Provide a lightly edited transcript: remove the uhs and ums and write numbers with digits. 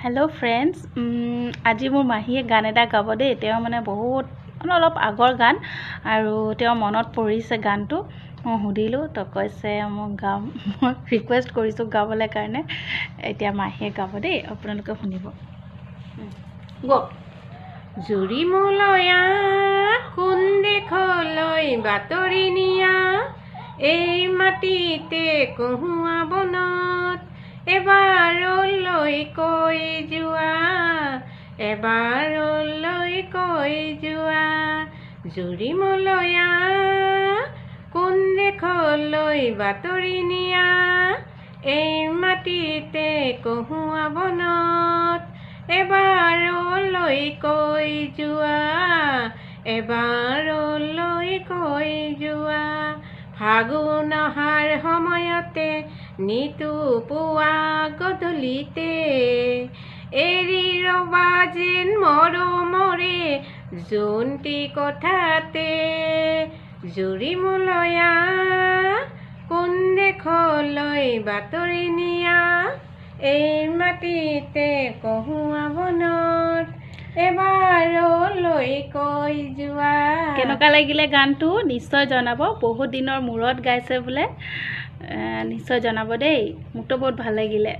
hello friends আজি মোৰ মাহীয়ে গান এটা গাব দে তেওঁ মানে বহুত অলপ আগৰ গান আৰু তেওঁ মনত পৰিছে গানটো মই সুধিলো তো কৈছে মই গাম মই ৰিকুৱেষ্ট কৰিছো গাবলৈ কাৰণে এতিয়া মাহীয়ে গাব দে আপোনালোকে শুনিব গো জুৰি মলয়া কোন দেখলৈ বাতৰি নিয়া এই মাটিতে কহুৱা বনত এবাৰলৈ কৈ যোৱা জুৰি মলয়া কোন দেখলৈ বাতৰি নিয়া এই মাটিতে কহুৱা বনত এবাৰলৈ কৈ যোৱা ফাগুন অহাৰ সময়তে নিতু পুৱা গধূলিতে এৰি ৰবা যেন মৰমৰে জোনটি কথাতে জুৰি মলয়া কোন দেখলৈ বাতৰি নিয়া এই মাটিতে কহুৱা বনত এবাৰলৈ কৈ যোৱা কেনেকুৱা লাগিলে গানটো নিশ্চয় জনাব বহুত দিনৰ মূৰত গাইছে বোলে নিশ্চয় জনাব দেই মোকতো বহুত ভাল লাগিলে